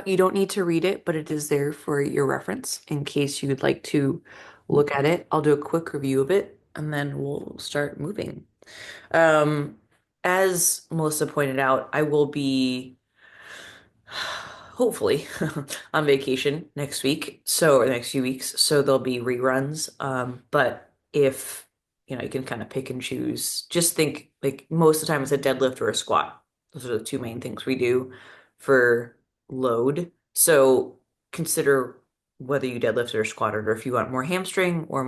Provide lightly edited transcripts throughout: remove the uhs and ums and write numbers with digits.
You don't need to read it, but it is there for your reference in case you would like to look at it. I'll do a quick review of it and then we'll start moving. Um, as Melissa pointed out, I will be hopefully on vacation next week, or next few weeks, so there'll be reruns. But if you can kind of pick and choose, just think like most of the time it's a deadlift or a squat. Those are the two main things we do for load. So consider whether you deadlift or squatted, or if you want more hamstring or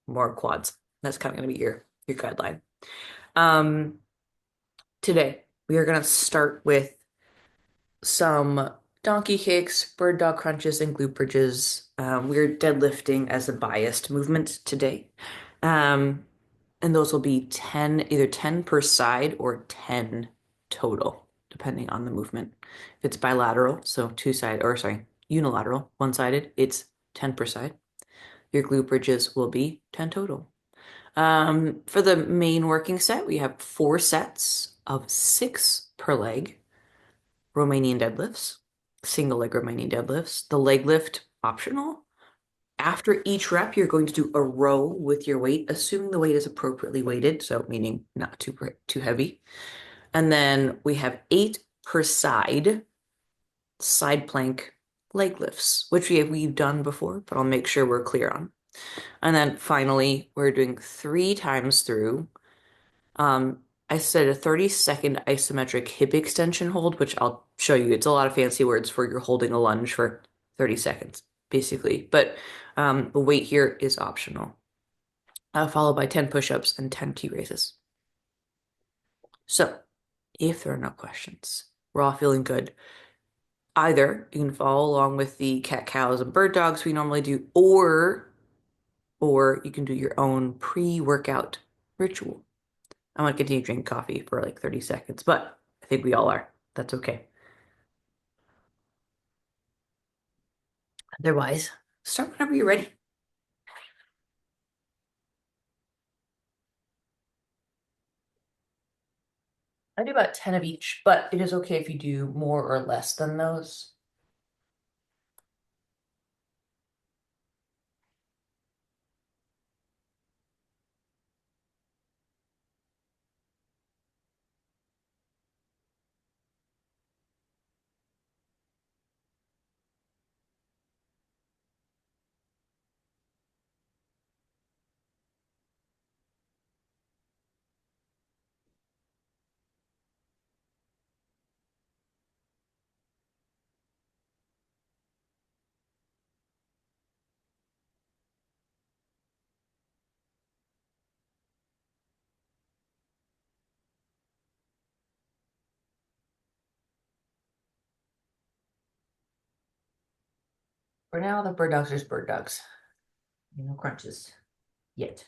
more quads. That's kind of going to be your guideline. Um, Today we are going to start with some donkey kicks, bird dog crunches, and glute bridges. We're deadlifting as a biased movement today. Um, and those will be 10, either 10 per side or 10 total, depending on the movement. If it's bilateral, so unilateral, one-sided, it's 10 per side. Your glute bridges will be 10 total. For the main working set, we have 4 sets of 6 per leg. Romanian deadlifts, single leg Romanian deadlifts. The leg lift optional. After each rep, you're going to do a row with your weight, assuming the weight is appropriately weighted, so meaning not too heavy. And then we have 8 per side plank leg lifts, which we've done before, but I'll make sure we're clear on. And then finally, we're doing 3 times through I said a 30-second isometric hip extension hold, which I'll show you. It's a lot of fancy words for you're holding a lunge for 30 seconds, basically. But the weight here is optional, followed by 10 push-ups and 10 T raises. So, if there are no questions, we're all feeling good. Either you can follow along with the cat cows and bird dogs we normally do, or you can do your own pre-workout ritual. I'm gonna continue drinking coffee for like 30 seconds, but I think we all are. That's okay. Otherwise, start whenever you're ready. I do about 10 of each, but it is okay if you do more or less than those. For now, the bird dogs are just bird dogs. No crunches yet.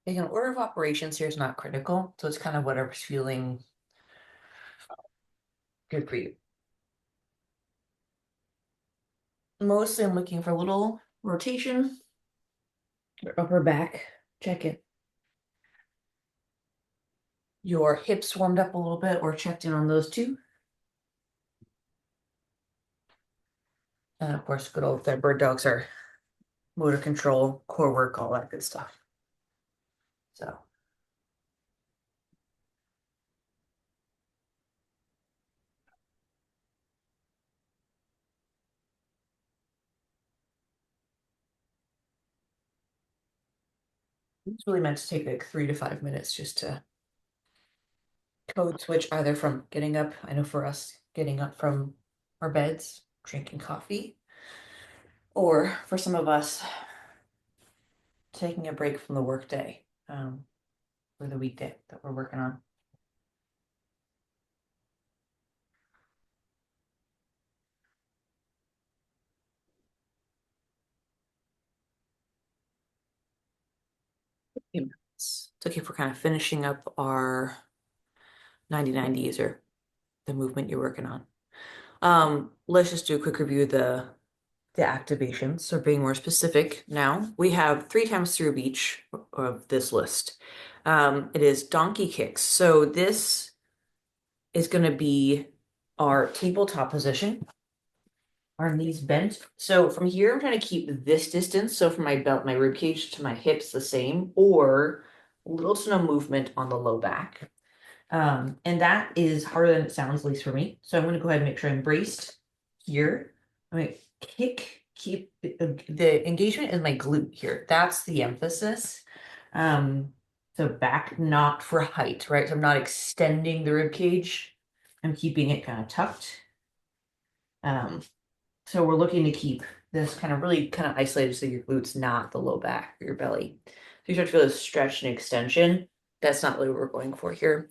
Again, order of operations here is not critical, so it's kind of whatever's feeling good for you. Mostly I'm looking for a little rotation, your upper back. Check it. Your hips warmed up a little bit or checked in on those two. And of course, good old their bird dogs are motor control, core work, all that good stuff. So It's really meant to take like 3 to 5 minutes just to code switch either from getting up, I know for us, getting up from our beds, drinking coffee, or for some of us, taking a break from the workday, or the weekday that we're working on. It's okay if we're kind of finishing up our 90-90s or the movement you're working on. Let's just do a quick review of the activations. So being more specific now, we have 3 times through each of this list. It is donkey kicks. So this is going to be our tabletop position, our knees bent. So from here, I'm trying to keep this distance. So from my belt, my rib cage to my hips the same, or little to no movement on the low back. And that is harder than it sounds, at least for me. So I'm going to go ahead and make sure I'm braced here. I'm going to keep the engagement in my glute here. That's the emphasis. So back not for height, right? So I'm not extending the rib cage. I'm keeping it kind of tucked. So we're looking to keep this kind of really kind of isolated so your glutes not the low back or your belly. So you start to feel this stretch and extension. That's not really what we're going for here.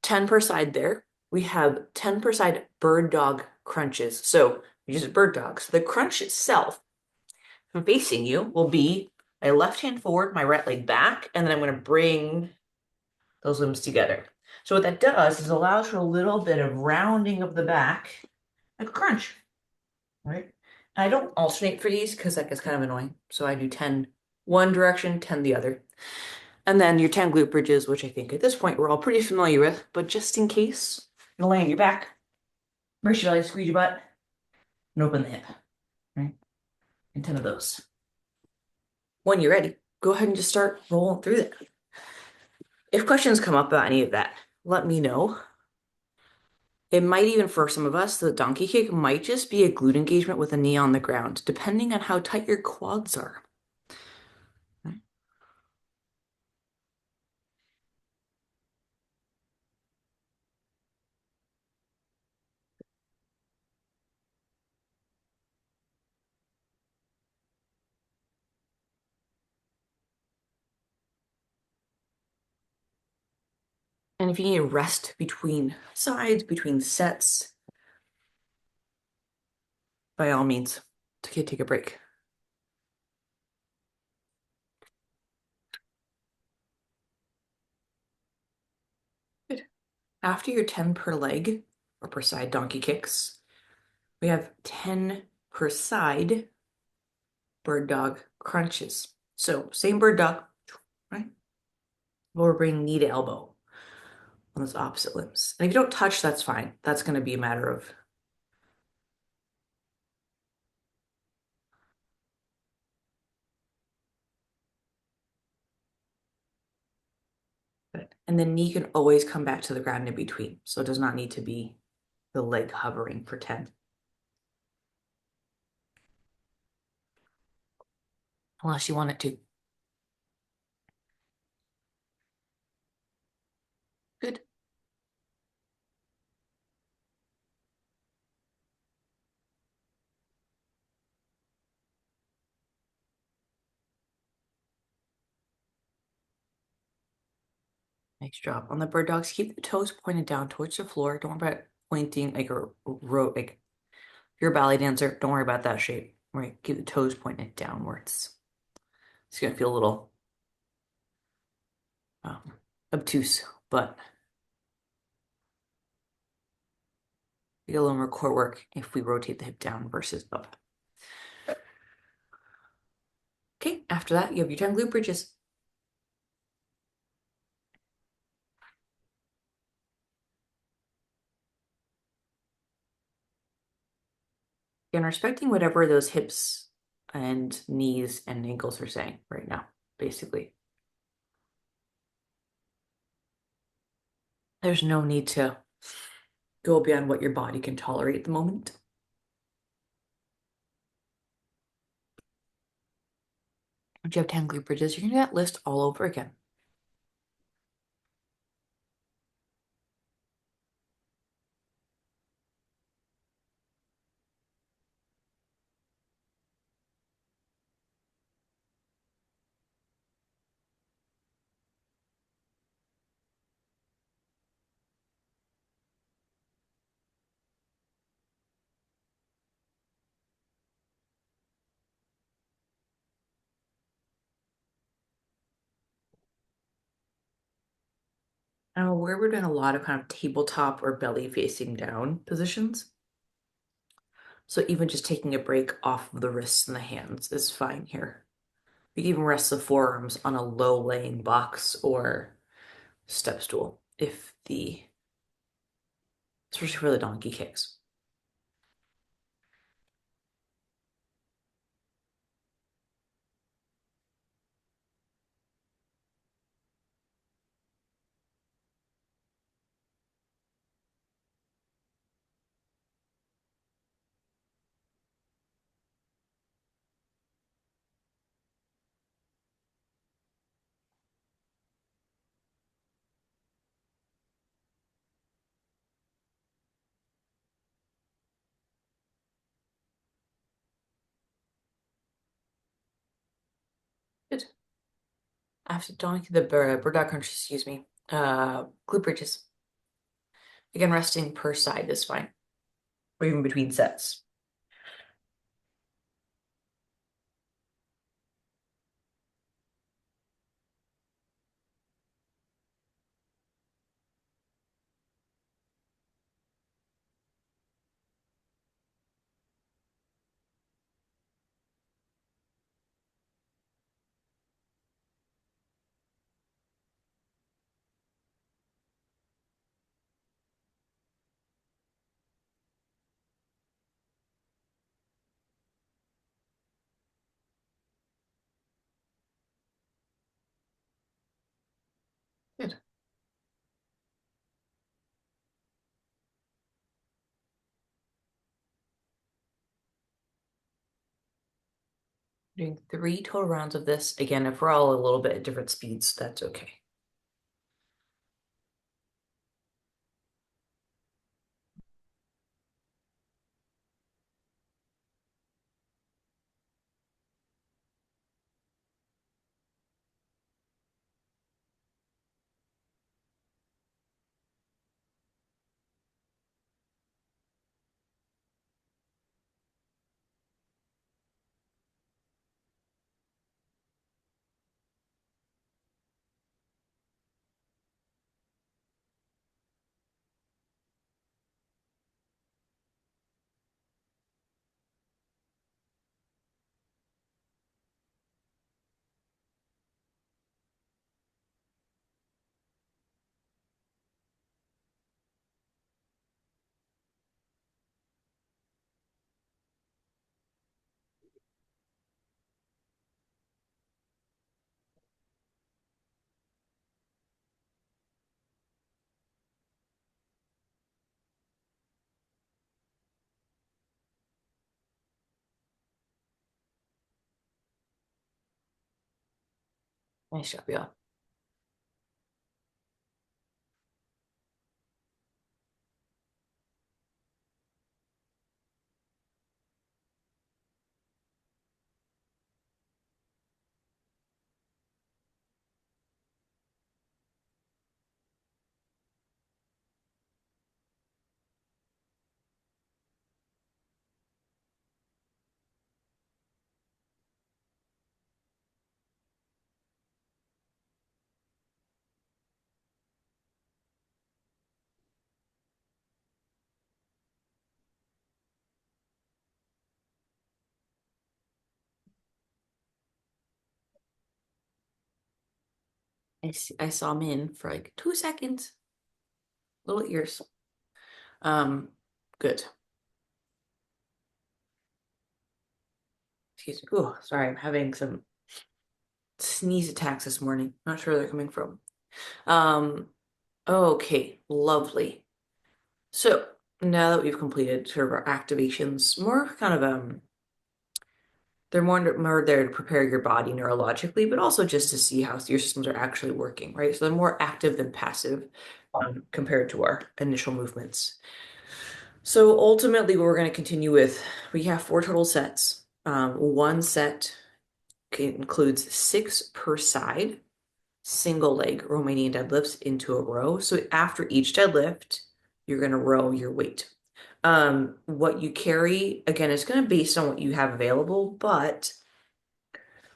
10 per side there. We have 10 per side bird dog crunches. So we use bird dog. So the crunch itself, from facing you, will be my left hand forward, my right leg back, and then I'm going to bring those limbs together. So what that does is allows for a little bit of rounding of the back, like a crunch, right? And I don't alternate for these because that gets kind of annoying. So I do 10 one direction, 10 the other. And then your 10 glute bridges, which I think at this point we're all pretty familiar with, but just in case, you're gonna lay on your back, brace your legs, squeeze your butt, and open the hip, right? And 10 of those. When you're ready, go ahead and just start rolling through that. If questions come up about any of that, let me know. It might even, for some of us, the donkey kick might just be a glute engagement with a knee on the ground, depending on how tight your quads are. And if you need a rest between sides, between sets, by all means, take a break. Good. After your 10 per leg or per side donkey kicks, we have 10 per side bird dog crunches. So same bird dog, right? We're bringing knee to elbow on those opposite limbs. And if you don't touch, that's fine. That's going to be a matter of. And the knee can always come back to the ground in between. So it does not need to be the leg hovering for 10. Unless you want it to. Good. Nice job. On the bird dogs, keep the toes pointed down towards the floor. Don't worry about pointing like a row, like you're a ballet dancer. Don't worry about that shape. Right? Keep the toes pointed downwards. It's gonna feel a little obtuse, but we get a little more core work if we rotate the hip down versus up. Okay, after that, you have your 10 glute bridges. And respecting whatever those hips and knees and ankles are saying right now, basically. There's no need to go beyond what your body can tolerate at the moment. If you have 10 glute bridges, you're gonna do that list all over again. Where we're doing a lot of kind of tabletop or belly facing down positions. So even just taking a break off of the wrists and the hands is fine here. You can even rest the forearms on a low laying box or step stool if especially for the donkey kicks. Good. After donkey, the burdock crunch, excuse me, glute bridges. Again, resting per side is fine, or even between sets. Good. Doing 3 total rounds of this. Again, if we're all a little bit at different speeds, that's okay. Nice job, y'all. I saw him in for like 2 seconds. Little ears. Um, good. Excuse me. Oh, sorry, I'm having some sneeze attacks this morning. Not sure where they're coming from. Um, okay, lovely. So now that we've completed sort of our activations, more kind of They're more there to prepare your body neurologically, but also just to see how your systems are actually working, right? So they're more active than passive compared to our initial movements. So ultimately, what we're going to continue with, we have four total sets. One set includes six per side, single leg Romanian deadlifts into a row. So after each deadlift, you're going to row your weight. What you carry, again, is going to be based on what you have available, but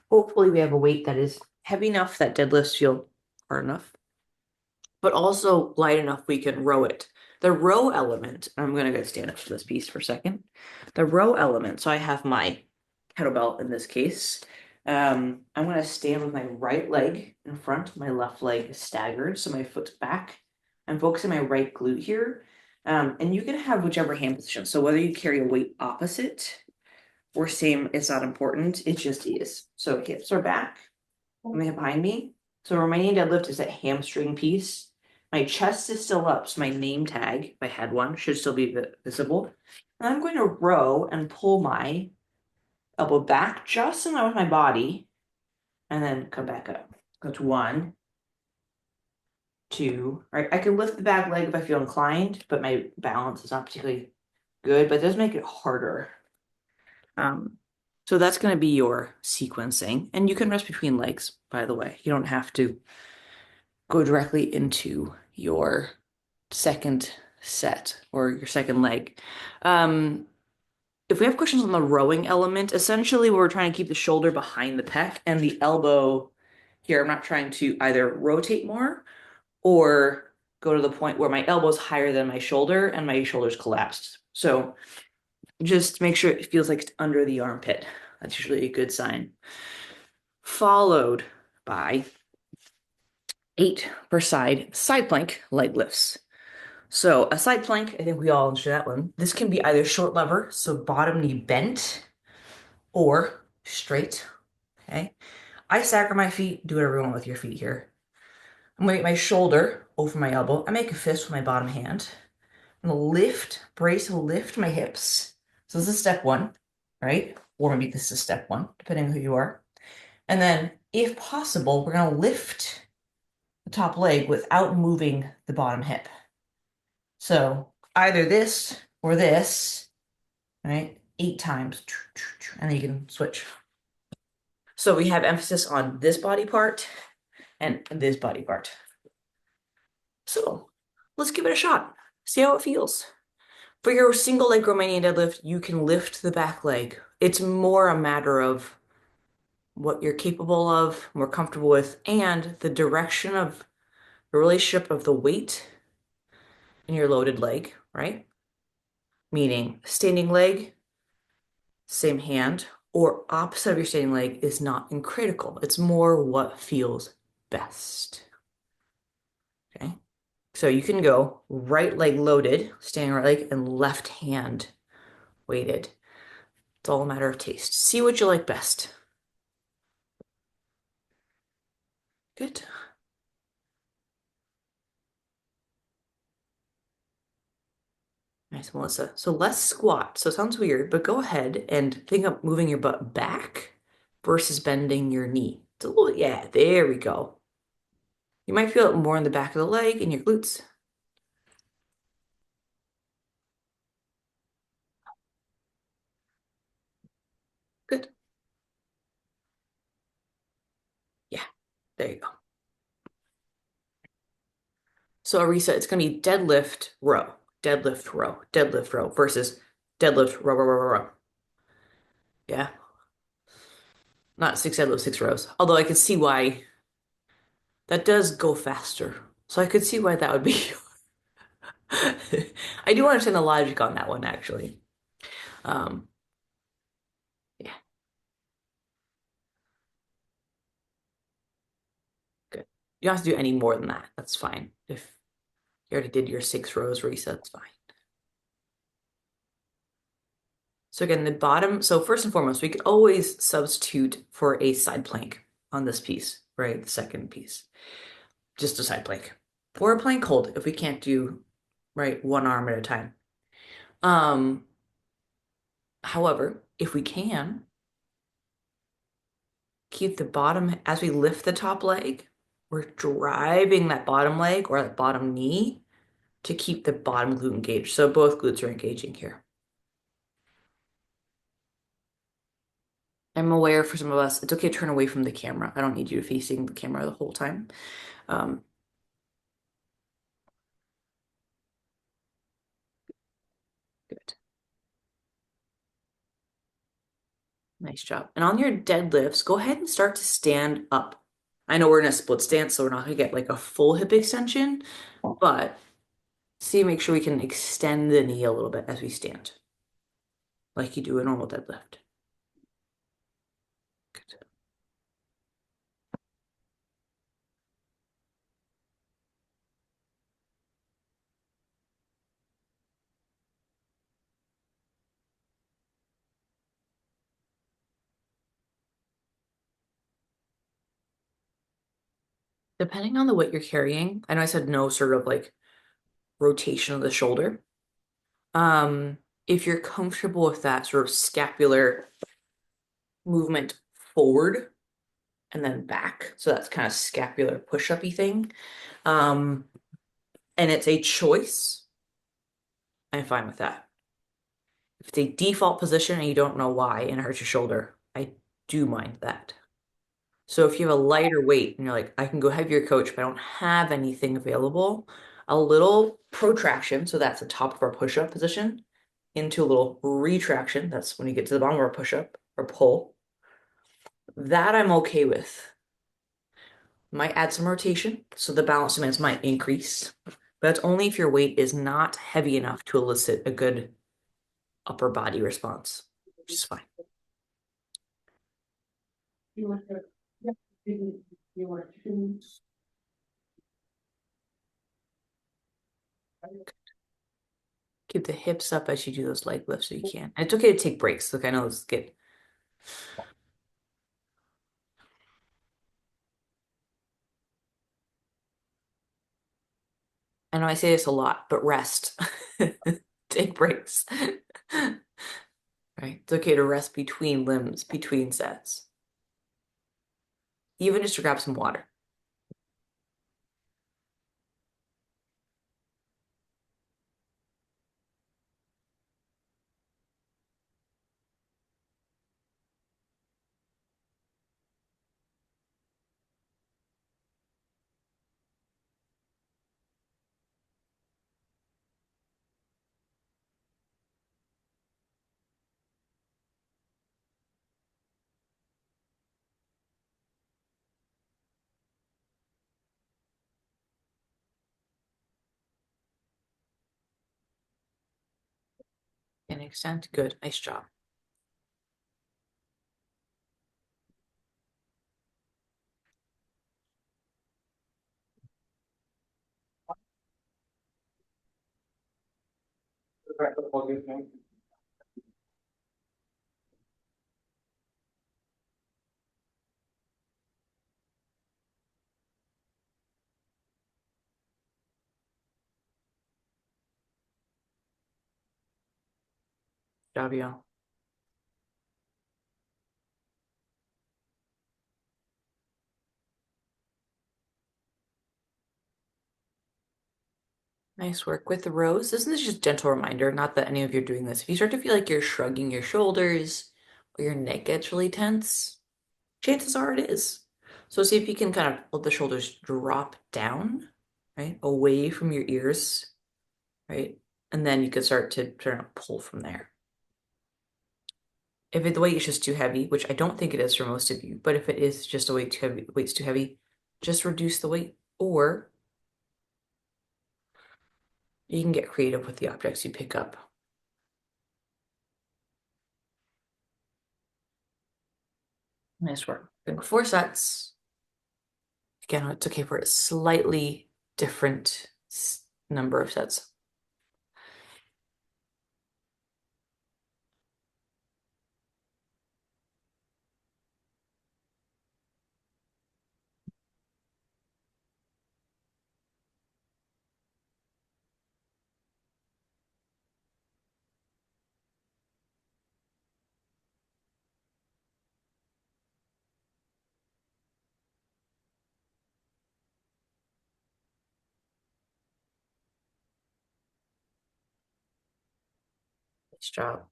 hopefully we have a weight that is heavy enough that deadlifts feel hard enough, but also light enough we can row it. The row element, I'm going to go stand up to this piece for a second. The row element, so I have my kettlebell in this case. I'm going to stand with my right leg in front, my left leg is staggered, so my foot's back. I'm focusing my right glute here. And you can have whichever hand position. So whether you carry a weight opposite or same, it's not important. It just is. So hips are back, and they have behind me. So Romanian deadlift is that hamstring piece. My chest is still up, so my name tag, if I had one, should still be visible. And I'm going to row and pull my elbow back just in line with my body, and then come back up. That's one, two. Right, I can lift the back leg if I feel inclined, but my balance is not particularly good, but it does make it harder. Um, so that's going to be your sequencing. And you can rest between legs, by the way. You don't have to go directly into your second set or your second leg. If we have questions on the rowing element, essentially we're trying to keep the shoulder behind the pec and the elbow here. I'm not trying to either rotate more or go to the point where my elbow's higher than my shoulder and my shoulder's collapsed. So just make sure it feels like it's under the armpit. That's usually a good sign. Followed by 8 per side plank leg lifts. So a side plank, I think we all understand that one. This can be either short lever, so bottom knee bent, or straight. Okay. I stagger my feet, do whatever you want with your feet here. I'm gonna get my shoulder over my elbow. I make a fist with my bottom hand. I'm gonna lift my hips. So this is step one, right? Or maybe this is step one, depending on who you are. And then, if possible, we're gonna lift the top leg without moving the bottom hip. So either this or this, right? 8 times, and then you can switch. So we have emphasis on this body part and this body part. So let's give it a shot. See how it feels. For your single leg Romanian deadlift, you can lift the back leg. It's more a matter of what you're capable of, more comfortable with, and the direction of the relationship of the weight in your loaded leg, right? Meaning standing leg, same hand, or opposite of your standing leg is not critical. It's more what feels best. Okay. So you can go right leg loaded, standing right leg, and left hand weighted. It's all a matter of taste. See what you like best. Good. Nice, Melissa. So less squat. So it sounds weird, but go ahead and think of moving your butt back versus bending your knee. It's a little, yeah, there we go. You might feel it more in the back of the leg and your glutes. Good. Yeah, there you go. So a reset, it's going to be deadlift row, deadlift row, deadlift row versus deadlift row, row, row, row, row. Yeah, not 6 deadlifts, 6 rows. Although I could see why that does go faster. So I could see why that would be. I do understand the logic on that one, actually. Um, yeah, good. You don't have to do any more than that. That's fine. If you already did your 6 rows reset, that's fine. So again, the bottom, so first and foremost, we could always substitute for a side plank on this piece, right? The second piece, just a side plank. Or a plank hold if we can't do, right, one arm at a time. Um, However, if we can, keep the bottom, as we lift the top leg, we're driving that bottom leg or that bottom knee to keep the bottom glute engaged. So both glutes are engaging here. I'm aware for some of us, it's okay to turn away from the camera. I don't need you facing the camera the whole time. Um, Good. Nice job. And on your deadlifts, go ahead and start to stand up. I know we're in a split stance, so we're not going to get like a full hip extension, but see, make sure we can extend the knee a little bit as we stand, like you do a normal deadlift. Good. Depending on the weight you're carrying, I know I said no sort of like rotation of the shoulder. Um, if you're comfortable with that sort of scapular movement forward and then back, so that's kind of scapular push-up-y thing. Um, and it's a choice, I'm fine with that. If it's a default position and you don't know why and it hurts your shoulder, I do mind that. So if you have a lighter weight and you're like, I can go heavier, coach, but I don't have anything available, a little protraction, so that's the top of our push-up position, into a little retraction, that's when you get to the bottom of our push-up or pull. That I'm okay with. Might add some rotation, so the balance demands might increase, but that's only if your weight is not heavy enough to elicit a good upper body response, which is fine. Keep the hips up as you do those leg lifts so you can. And it's okay to take breaks. Look, I know this get. I know I say this a lot, but rest. Take breaks. Right? It's okay to rest between limbs, between sets. Even just to grab some water. An extent. Good. Nice job. Job, you. Nice work with the rows. This is just a gentle reminder, not that any of you are doing this. If you start to feel like you're shrugging your shoulders or your neck gets really tense, chances are it is. So see if you can kind of let the shoulders drop down, right, away from your ears, right? And then you could start to try to pull from there. If the weight is just too heavy, which I don't think it is for most of you, but if it is just a weight too heavy, weight's too heavy, just reduce the weight. Or you can get creative with the objects you pick up. Nice work. Think 4 sets. Again, it's okay for a slightly different number of sets. Nice job.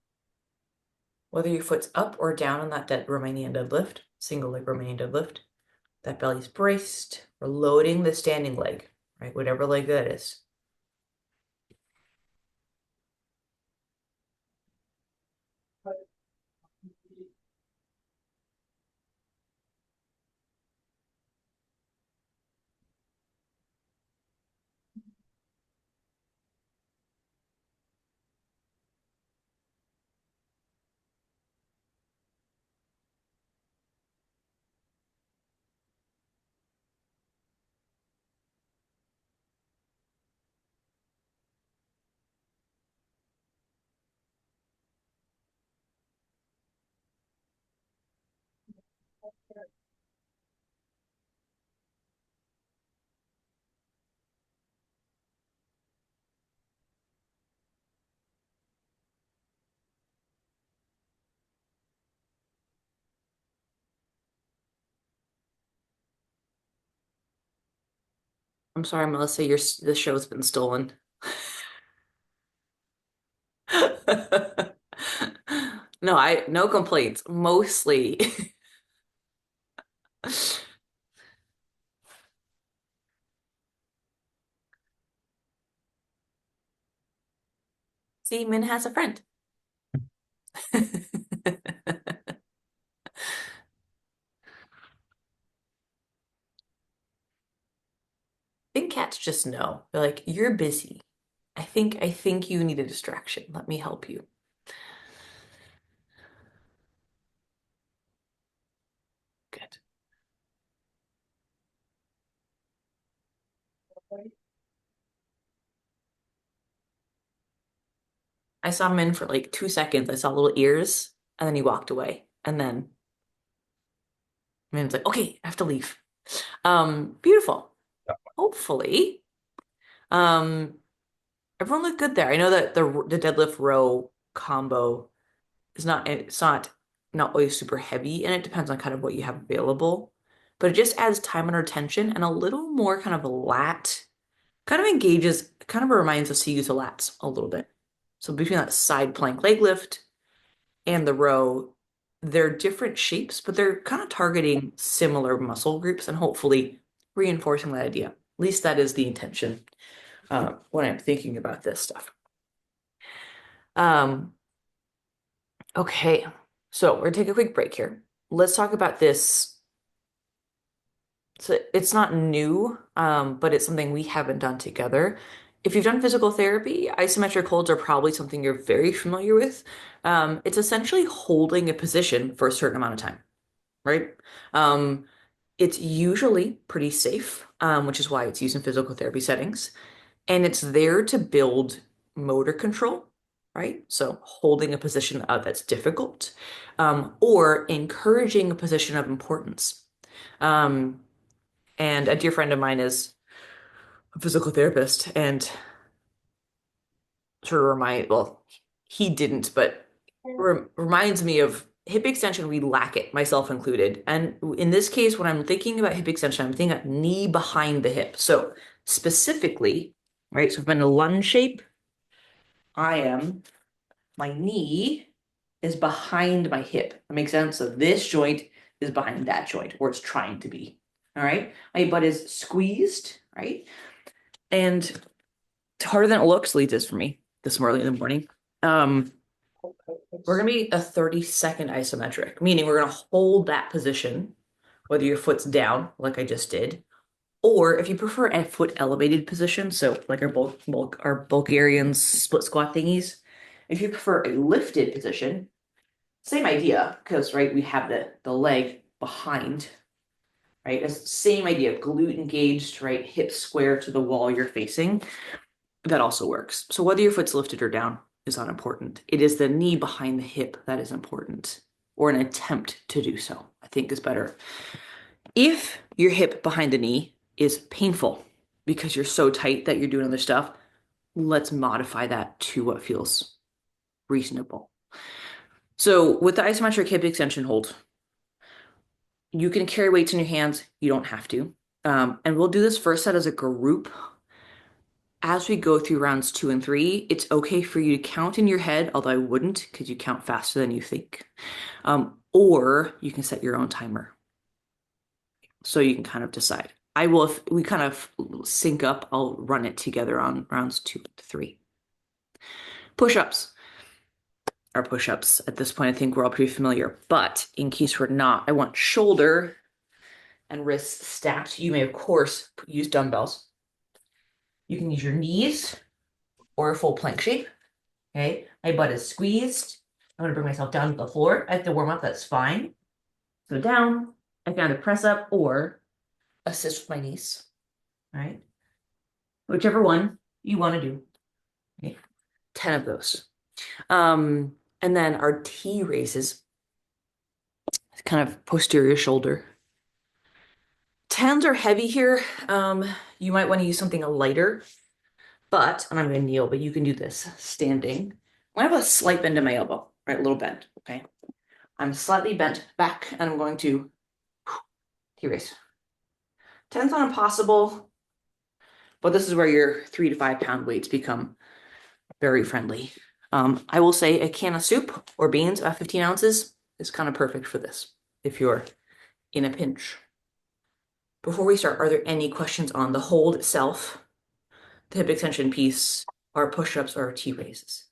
Whether your foot's up or down on that dead Romanian deadlift, single leg Romanian deadlift, that belly's braced. We're loading the standing leg, right? Whatever leg that is. I'm sorry, Melissa, the show's been stolen. No, no complaints. Mostly. See, Min has a friend. I think cats just know. They're like, you're busy. I think you need a distraction. Let me help you. Good. I saw Min for like 2 seconds. I saw little ears, and then he walked away. And then Min's like, okay, I have to leave. Beautiful. Hopefully, um, everyone looked good there. I know that the deadlift row combo is not always super heavy, and it depends on kind of what you have available. But it just adds time under tension and a little more kind of lat, kind of engages, kind of reminds us to use the lats a little bit. So between that side plank leg lift and the row, they're different shapes, but they're kind of targeting similar muscle groups and hopefully reinforcing that idea. At least that is the intention when I'm thinking about this stuff. Um, okay, so we're gonna take a quick break here. Let's talk about this. So it's not new, but it's something we haven't done together. If you've done physical therapy, isometric holds are probably something you're very familiar with. It's essentially holding a position for a certain amount of time, right? Um, it's usually pretty safe, which is why it's used in physical therapy settings. And it's there to build motor control, right? So holding a position that's difficult, or encouraging a position of importance. Um, and a dear friend of mine is a physical therapist and sort of well, he didn't, but reminds me of hip extension. We lack it, myself included. And in this case, when I'm thinking about hip extension, I'm thinking about knee behind the hip. So specifically, right? So if I'm in a lunge shape, my knee is behind my hip. That makes sense. So this joint is behind that joint, or it's trying to be. All right. My butt is squeezed, right? And it's harder than it looks, at least is for me this early in the morning. Um, we're gonna be a 30-second isometric, meaning we're gonna hold that position, whether your foot's down, like I just did, or if you prefer a foot elevated position, so like our Bulgarian split squat thingies. If you prefer a lifted position, same idea, because right, we have the leg behind, right? It's the same idea, glute engaged, right? Hip square to the wall you're facing. That also works. So whether your foot's lifted or down is not important. It is the knee behind the hip that is important, or an attempt to do so, I think is better. If your hip behind the knee is painful because you're so tight that you're doing other stuff, let's modify that to what feels reasonable. So with the isometric hip extension hold, you can carry weights in your hands. You don't have to. And we'll do this first set as a group. As we go through rounds 2 and 3, it's okay for you to count in your head, although I wouldn't because you count faster than you think. Or you can set your own timer so you can kind of decide. I will, if we kind of sync up, I'll run it together on rounds 2 and 3. Push-ups are push-ups. At this point, I think we're all pretty familiar, but in case we're not, I want shoulder and wrists stacked. You may, of course, use dumbbells. You can use your knees or a full plank shape. Okay, my butt is squeezed. I'm gonna bring myself down to the floor. I have to warm up, that's fine. So down, I can either press up or assist with my knees. All right, whichever one you want to do. Okay. 10 of those. And then our T raises, kind of posterior shoulder. 10s are heavy here. You might want to use something lighter, but, and I'm going to kneel, but you can do this standing. I have a slight bend in my elbow, right? A little bend, okay? I'm slightly bent back and I'm going to T-raise. 10's not impossible, but this is where your 3 to 5 pound weights become very friendly. I will say a can of soup or beans, about 15 ounces, is kind of perfect for this if you're in a pinch. Before we start, are there any questions on the hold itself, the hip extension piece, our push-ups, or our T-raises?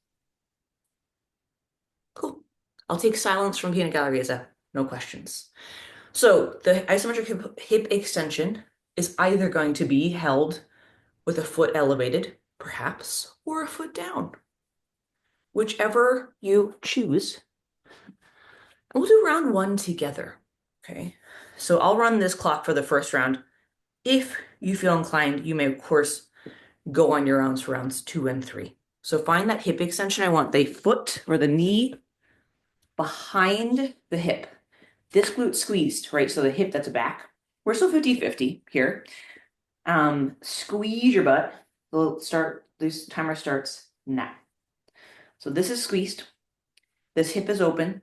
Cool. I'll take silence from peanut gallery as a no questions. So the isometric hip extension is either going to be held with a foot elevated, perhaps, or a foot down. Whichever you choose. And we'll do round 1 together. Okay. So I'll run this clock for the first round. If you feel inclined, you may, of course, go on your own for rounds 2 and 3. So find that hip extension. I want the foot or the knee behind the hip. This glute squeezed, right? So the hip that's back. We're still 50-50 here. Squeeze your butt. This timer starts now. So this is squeezed. This hip is open.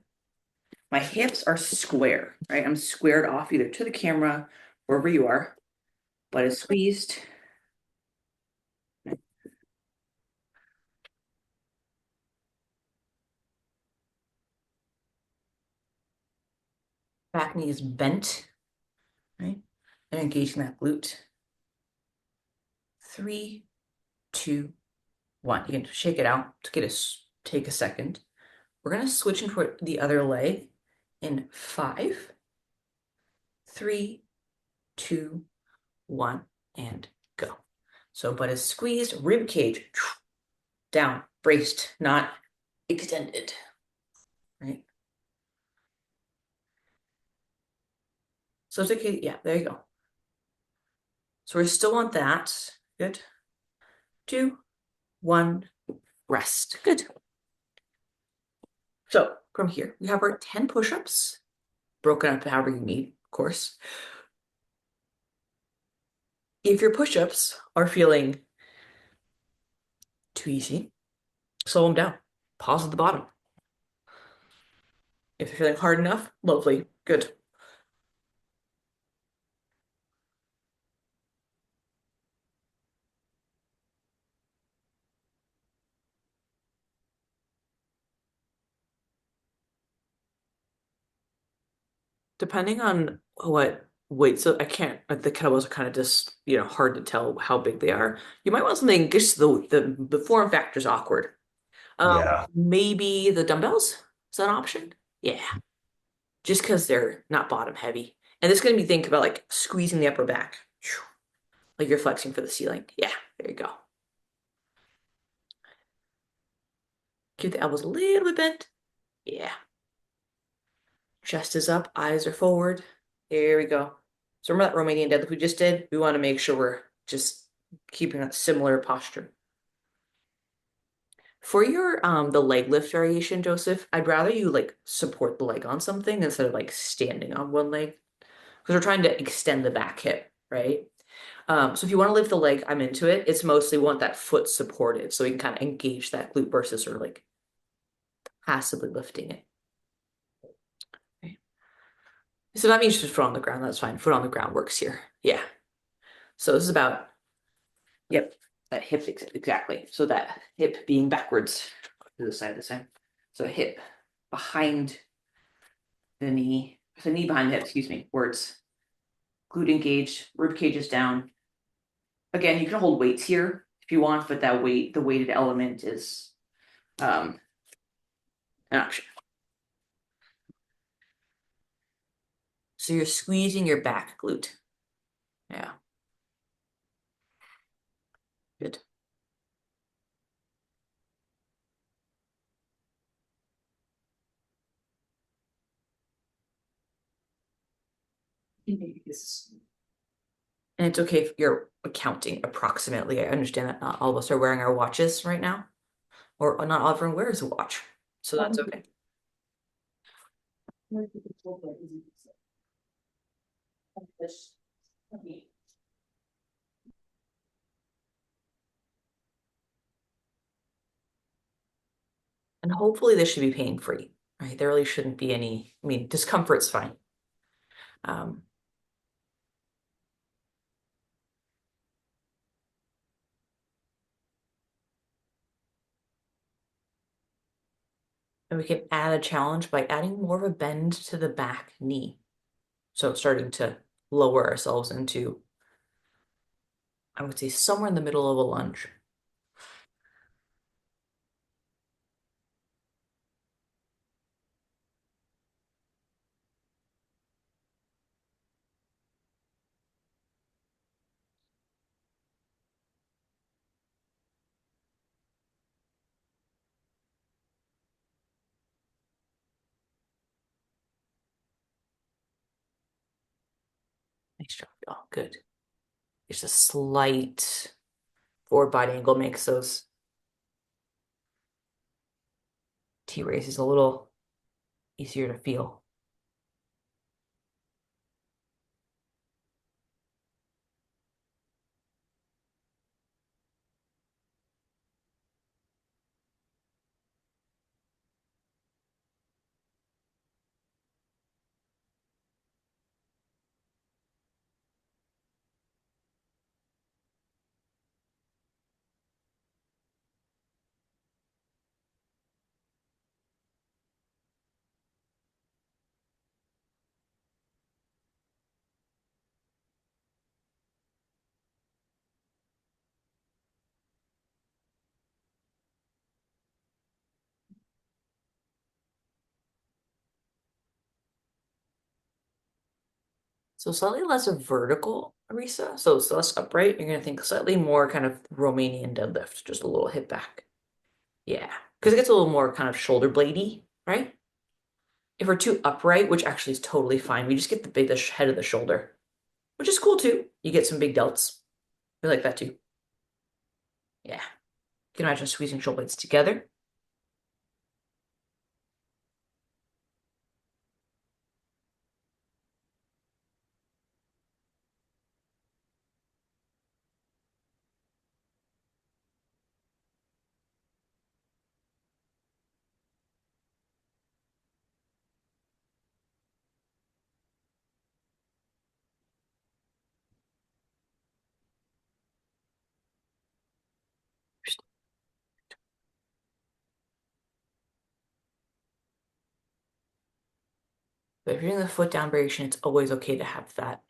My hips are square, right? I'm squared off either to the camera, wherever you are, but it's squeezed. Back knee is bent, right? And engaging that glute. 3, 2, 1. You can shake it out to take a second. We're gonna switch into the other leg in 5, 3, 2, 1, and go. So butt is squeezed, rib cage down, braced, not extended, right? So it's okay, yeah, there you go. So we still want that. Good. 2, 1, rest. Good. So from here, we have our 10 push-ups, broken up however you need, of course. If your push-ups are feeling too easy, slow them down. Pause at the bottom. If you're feeling hard enough, lovely, good. Depending on what weight, so I can't, the kettlebells are kind of just, hard to tell how big they are. You might want something, just the form factor's awkward. Yeah. Maybe the dumbbells, is that an option? Yeah, just because they're not bottom heavy. And this is going to be think about like squeezing the upper back, like you're flexing for the ceiling. Yeah, there you go. Keep the elbows a little bit bent. Yeah. Chest is up, eyes are forward. There we go. So remember that Romanian deadlift we just did? We want to make sure we're just keeping a similar posture. For your the leg lift variation, Joseph, I'd rather you like support the leg on something instead of like standing on one leg. Because we're trying to extend the back hip, right? So if you want to lift the leg, I'm into it. It's mostly want that foot supported so we can kind of engage that glute versus sort of like passively lifting it. Okay. So that means just foot on the ground. That's fine. Foot on the ground works here. Yeah. So this is about, yep, that hip exactly. So that hip being backwards to the side of the same. So hip behind the knee behind the hip, excuse me, where it's glute engaged, rib cage is down. Again, you can hold weights here if you want, but that weight, the weighted element is an option. So you're squeezing your back glute. Yeah, good. And it's okay if you're counting approximately. I understand that not all of us are wearing our watches right now, or not everyone wears a watch. So that's okay. And hopefully this should be pain free, right? There really shouldn't be any, I mean, discomfort's fine. Um, and we can add a challenge by adding more of a bend to the back knee. So starting to lower ourselves into, I would say, somewhere in the middle of a lunge. Nice job, y'all. Good. Just a slight forward body angle makes those T raises a little easier to feel. So slightly less of vertical, Arisa. So less upright. You're gonna think slightly more kind of Romanian deadlift, just a little hip back. Yeah, because it gets a little more kind of shoulder bladey, right? If we're too upright, which actually is totally fine, we just get the head of the shoulder, which is cool too. You get some big delts. We like that too. Yeah. You can imagine squeezing shoulder blades together. But if you're doing the foot down variation, it's always okay to have that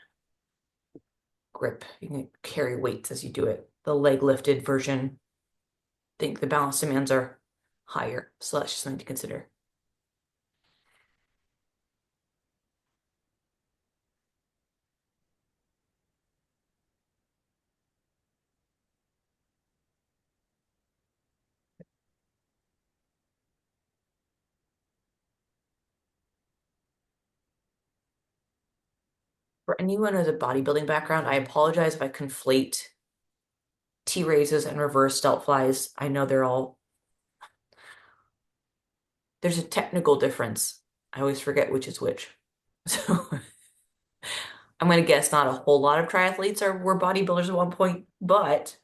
grip. You can carry weights as you do it. The leg lifted version, I think the balance demands are higher. So that's just something to consider. For anyone who has a bodybuilding background, I apologize if I conflate T raises and reverse delt flies. I know there's a technical difference. I always forget which is which. So I'm gonna guess not a whole lot of triathletes were bodybuilders at one point, but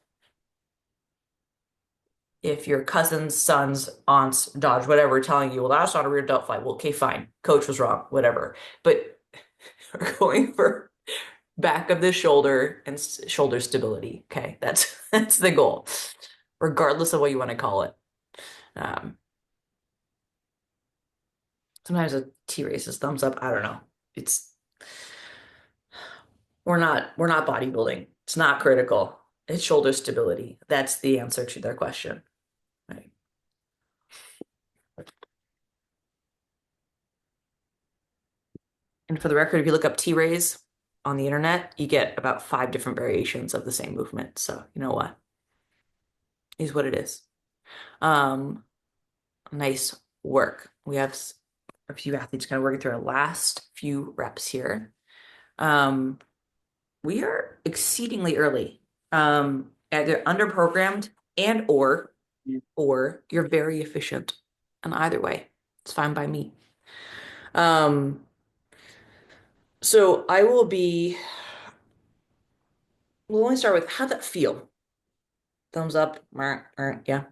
if your cousins, sons, aunts, dodge, whatever, are telling you, well, that's not a rear delt fly. Well, okay, fine. Coach was wrong, whatever. But we're going for back of the shoulder and shoulder stability. Okay, that's that's the goal, regardless of what you want to call it. Um, Sometimes a T raises thumbs up. I don't know. It's we're not bodybuilding. It's not critical. It's shoulder stability. That's the answer to their question. Right. And for the record, if you look up T-raise on the internet, you get about five different variations of the same movement. So you know what? Is what it is. Um, Nice work. We have a few athletes kind of working through our last few reps here. Um, we are exceedingly early. Either underprogrammed and or you're very efficient. And either way, it's fine by me. Um, so I will be, we'll only start with how'd that feel? Thumbs up. Yeah.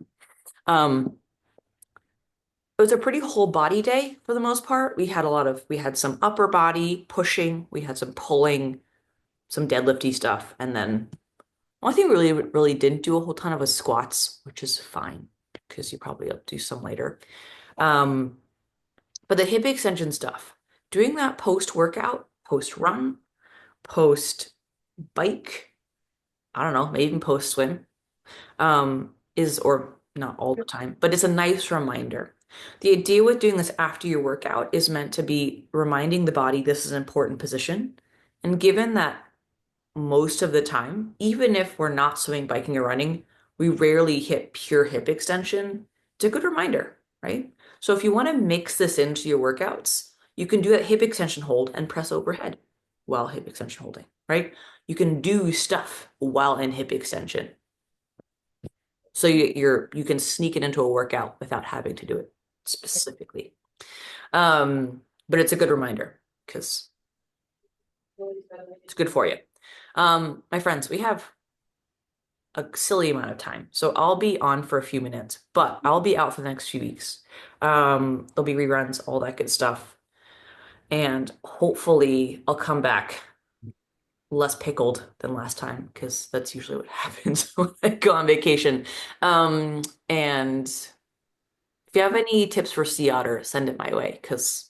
Um, it was a pretty whole body day for the most part. We had some upper body pushing, we had some pulling, some deadlifty stuff, and then one thing we really didn't do a whole ton of was squats, which is fine because you probably will do some later. Um, but the hip extension stuff, doing that post workout, post run, post bike, I don't know, maybe even post swim, is or not all the time, but it's a nice reminder. The idea with doing this after your workout is meant to be reminding the body this is an important position. And given that most of the time, even if we're not swimming, biking, or running, we rarely hit pure hip extension. It's a good reminder, right? So if you want to mix this into your workouts, you can do that hip extension hold and press overhead while hip extension holding, right? You can do stuff while in hip extension. So you can sneak it into a workout without having to do it specifically. But it's a good reminder because it's good for you. My friends, we have a silly amount of time. So I'll be on for a few minutes, but I'll be out for the next few weeks. There'll be reruns, all that good stuff. And hopefully I'll come back less pickled than last time because that's usually what happens when I go on vacation. And if you have any tips for sea otter, send it my way because